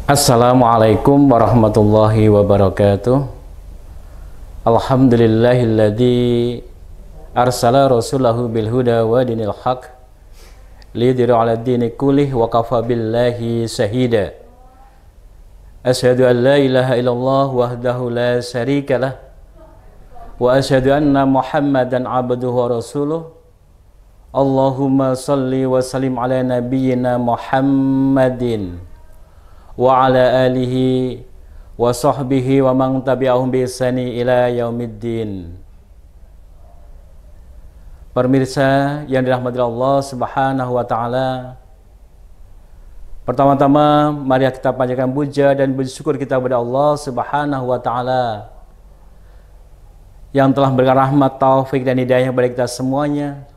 Assalamualaikum warahmatullahi wabarakatuh. Alhamdulillahilladzi arsala rasulahu bil huda wa dinil haq lidhira 'ala dini kullih wa kafa billahi shahida. Asyhadu an la ilaha illallah wahdahu la syarikalah wa asyhadu anna Muhammadan 'abduhu wa rasuluh. Allahumma salli wa sallim ala nabiyyina Muhammadin wa ala alihi wa sahbihi wa man tabi'ahum bi ihsani ila yaumiddin. Pemirsa yang dirahmati Allah Subhanahu wa taala, pertama-tama mari kita panjatkan puja dan bersyukur kita kepada Allah Subhanahu wa taala yang telah memberikan rahmat, taufik dan hidayah kepada kita semuanya,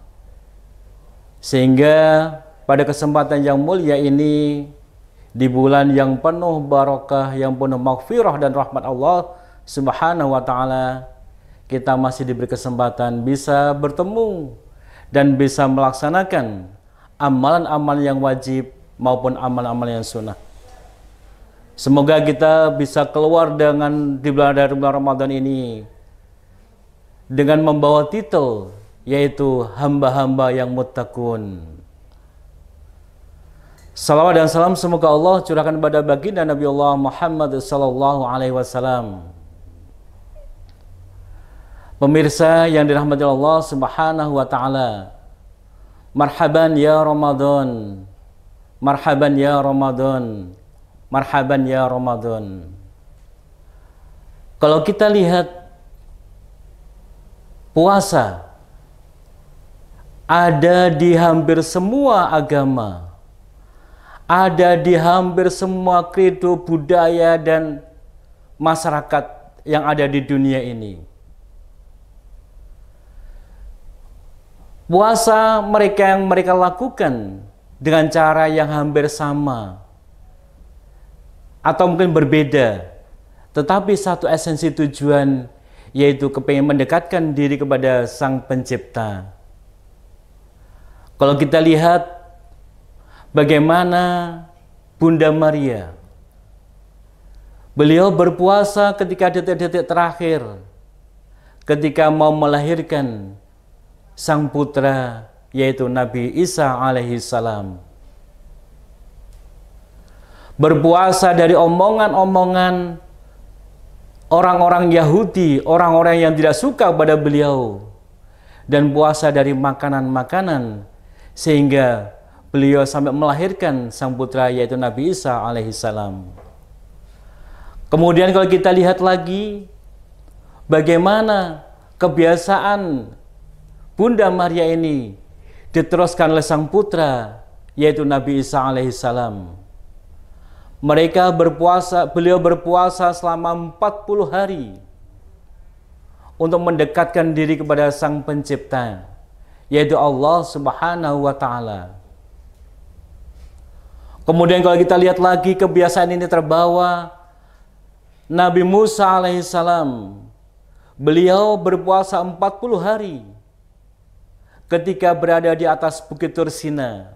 sehingga pada kesempatan yang mulia ini, di bulan yang penuh barakah, yang penuh maghfirah dan rahmat Allah Subhanahu wa taala, kita masih diberi kesempatan bisa bertemu dan bisa melaksanakan amalan-amalan yang wajib maupun amalan-amalan yang sunnah. Semoga kita bisa keluar dari bulan Ramadan ini dengan membawa titel yaitu hamba-hamba yang muttaqun. Salawat dan salam semoga Allah curahkan kepada baginda Nabi Allah Muhammad sallallahu alaihi wasallam. Pemirsa yang dirahmati Allah Subhanahu wa taala, marhaban ya Ramadan. Marhaban ya Ramadan. Marhaban ya Ramadan. Kalau kita lihat puasa ada di hampir semua agama, ada di hampir semua kredo budaya dan masyarakat yang ada di dunia ini. Puasa yang mereka lakukan dengan cara yang hampir sama atau mungkin berbeda, tetapi satu esensi tujuan, yaitu kepengen mendekatkan diri kepada Sang Pencipta. Kalau kita lihat bagaimana Bunda Maria, beliau berpuasa ketika detik-detik terakhir, ketika mau melahirkan sang putra, yaitu Nabi Isa alaihi salam. Berpuasa dari omongan-omongan orang-orang Yahudi, orang-orang yang tidak suka pada beliau, dan puasa dari makanan-makanan, sehingga beliau sampai melahirkan sang putra yaitu Nabi Isa alaihi salam. Kemudian kalau kita lihat lagi bagaimana kebiasaan Bunda Maria ini diteruskan oleh sang putra yaitu Nabi Isa alaihi salam. Beliau berpuasa selama 40 hari untuk mendekatkan diri kepada Sang Pencipta yaitu Allah Subhanahu wa taala. Kemudian kalau kita lihat lagi kebiasaan ini terbawa Nabi Musa alaihissalam. Beliau berpuasa 40 hari ketika berada di atas Bukit Tur Sina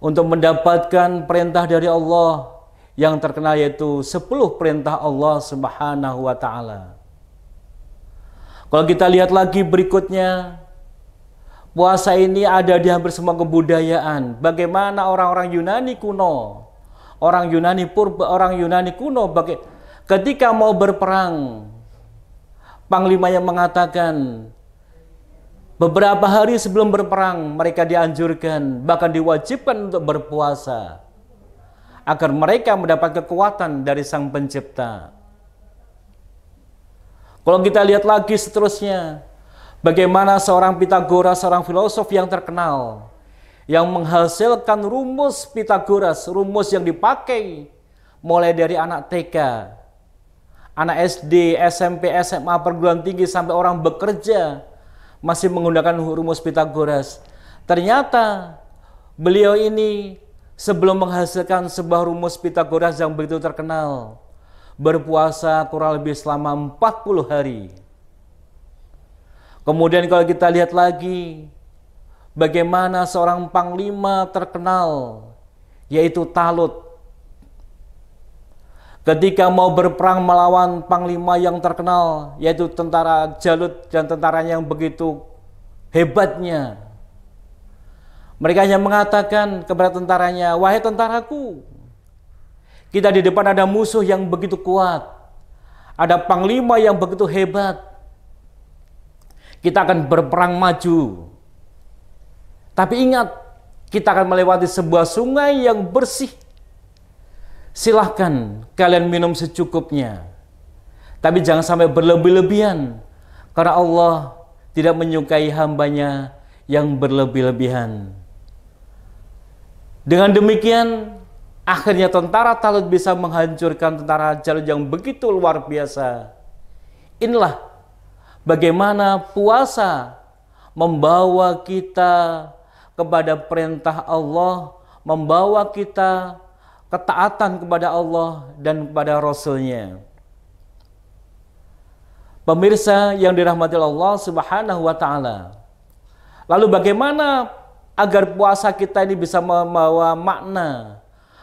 untuk mendapatkan perintah dari Allah yang terkenal yaitu 10 perintah Allah Subhanahu wa taala. Kalau kita lihat lagi berikutnya, puasa ini ada di hampir semua kebudayaan. Bagaimana orang-orang Yunani kuno, orang Yunani purba, orang Yunani kuno, ketika mau berperang, panglimanya mengatakan beberapa hari sebelum berperang mereka dianjurkan, bahkan diwajibkan untuk berpuasa agar mereka mendapat kekuatan dari Sang Pencipta. Kalau kita lihat lagi seterusnya, bagaimana seorang Pitagoras, seorang filosof yang terkenal, yang menghasilkan rumus Pitagoras, rumus yang dipakai mulai dari anak TK, anak SD, SMP, SMA, perguruan tinggi, sampai orang bekerja, masih menggunakan rumus Pitagoras. Ternyata beliau ini sebelum menghasilkan sebuah rumus Pitagoras yang begitu terkenal, berpuasa kurang lebih selama 40 hari. Kemudian kalau kita lihat lagi bagaimana seorang panglima terkenal yaitu Talut. Ketika mau berperang melawan panglima yang terkenal, yaitu tentara Jalut dan tentaranya yang begitu hebatnya, mereka hanya mengatakan kepada tentaranya, "Wahai tentaraku, kita di depan ada musuh yang begitu kuat, ada panglima yang begitu hebat. Kita akan berperang maju. Tapi ingat, kita akan melewati sebuah sungai yang bersih. Silahkan kalian minum secukupnya. Tapi jangan sampai berlebih-lebihan, karena Allah tidak menyukai hambanya yang berlebih-lebihan." Dengan demikian, akhirnya tentara Talut bisa menghancurkan tentara Jalut yang begitu luar biasa. Inilah bagaimana puasa membawa kita kepada perintah Allah, membawa kita ketaatan kepada Allah dan kepada Rasul-Nya. Pemirsa yang dirahmati Allah Subhanahu wa Ta'ala, lalu bagaimana agar puasa kita ini bisa membawa makna,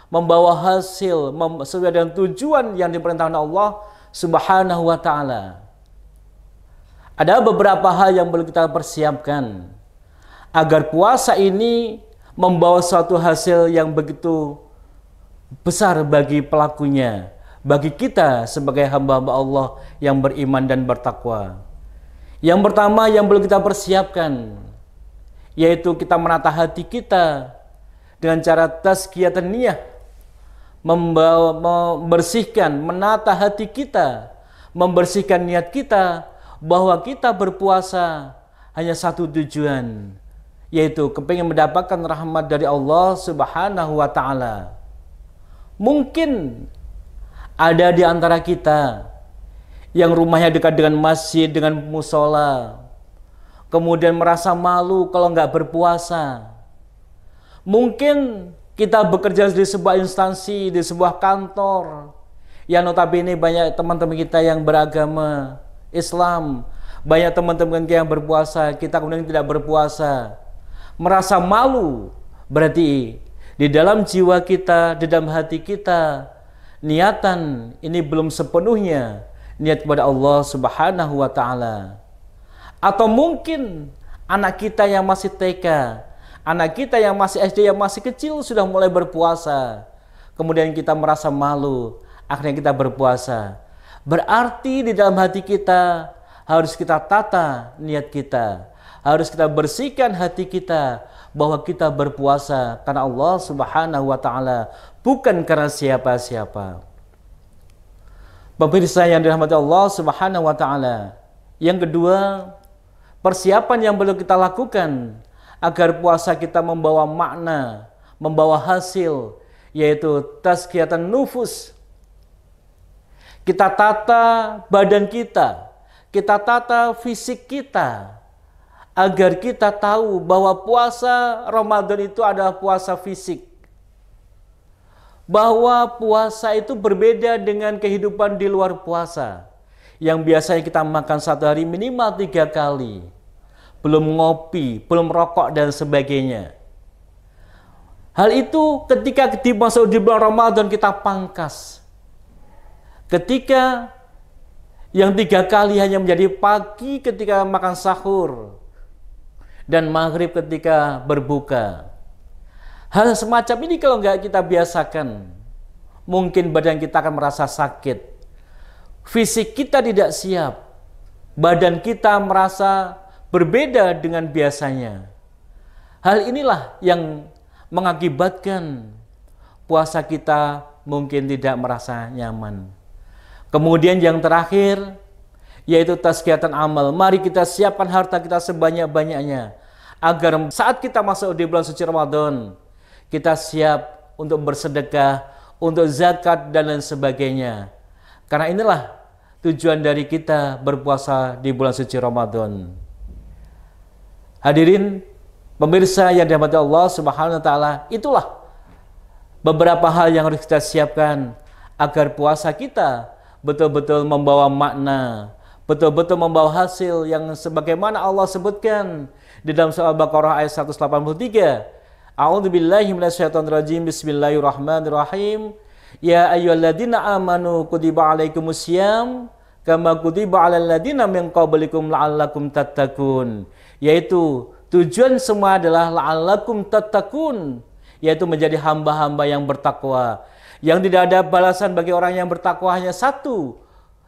membawa hasil sesuai dengan tujuan yang diperintahkan Allah Subhanahu wa Ta'ala? Ada beberapa hal yang perlu kita persiapkan agar puasa ini membawa suatu hasil yang begitu besar bagi pelakunya, bagi kita sebagai hamba-hamba Allah yang beriman dan bertakwa. Yang pertama yang perlu kita persiapkan, yaitu kita menata hati kita dengan cara tazkiyatun niyah, membersihkan, menata hati kita, membersihkan niat kita, bahwa kita berpuasa hanya satu tujuan, yaitu kepingin mendapatkan rahmat dari Allah Subhanahu wa Ta'ala. Mungkin ada di antara kita yang rumahnya dekat dengan masjid, dengan musola, kemudian merasa malu kalau nggak berpuasa. Mungkin kita bekerja di sebuah instansi, di sebuah kantor, yang notabene banyak teman-teman kita yang beragama Islam, banyak teman-teman kita yang berpuasa, kita kemudian tidak berpuasa, merasa malu. Berarti di dalam jiwa kita, di dalam hati kita, niatan ini belum sepenuhnya niat kepada Allah Subhanahu wa Ta'ala. Atau mungkin anak kita yang masih TK, anak kita yang masih SD, yang masih kecil sudah mulai berpuasa, kemudian kita merasa malu, akhirnya kita berpuasa. Berarti di dalam hati kita harus kita tata niat kita, harus kita bersihkan hati kita, bahwa kita berpuasa karena Allah Subhanahu wa Ta'ala, bukan karena siapa-siapa. Pemirsa yang dirahmati Allah Subhanahu wa Ta'ala, yang kedua, persiapan yang perlu kita lakukan agar puasa kita membawa makna, membawa hasil, yaitu tazkiyatan nufus. Kita tata badan kita tata fisik kita, agar kita tahu bahwa puasa Ramadan itu adalah puasa fisik. Bahwa puasa itu berbeda dengan kehidupan di luar puasa, yang biasanya kita makan satu hari minimal 3 kali, belum ngopi, belum rokok dan sebagainya. Hal itu ketika masuk di bulan Ramadan kita pangkas. Ketika yang 3 kali hanya menjadi pagi ketika makan sahur, dan maghrib ketika berbuka. Hal semacam ini kalau nggak kita biasakan, mungkin badan kita akan merasa sakit. Fisik kita tidak siap. Badan kita merasa berbeda dengan biasanya. Hal inilah yang mengakibatkan puasa kita mungkin tidak merasa nyaman. Kemudian yang terakhir, yaitu tazkiyatan amal. Mari kita siapkan harta kita sebanyak-banyaknya, agar saat kita masuk di bulan suci Ramadan, kita siap untuk bersedekah, untuk zakat dan lain sebagainya. Karena inilah tujuan dari kita berpuasa di bulan suci Ramadan. Hadirin pemirsa yang dirahmati Allah Subhanahu wa Ta'ala, itulah beberapa hal yang harus kita siapkan agar puasa kita betul-betul membawa makna, betul-betul membawa hasil yang sebagaimana Allah sebutkan di dalam surah Al-Baqarah ayat 183. A'udzubillahi minasyaitonirrajim. Bismillahirrahmanirrahim. Ya ayyuhalladzina amanu kutiba alaikumusiyam kama kutiba alal ladzina min qablikum la'allakum tattaqun. Yaitu tujuan semua adalah la'allakum tattaqun, yaitu menjadi hamba-hamba yang bertakwa. Yang tidak ada balasan bagi orang yang bertakwa hanya satu,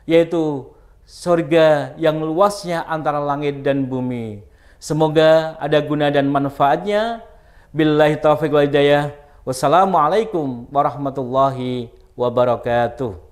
yaitu surga yang luasnya antara langit dan bumi. Semoga ada guna dan manfaatnya. Billahi taufiq wal hidayah. Wassalamualaikum warahmatullahi wabarakatuh.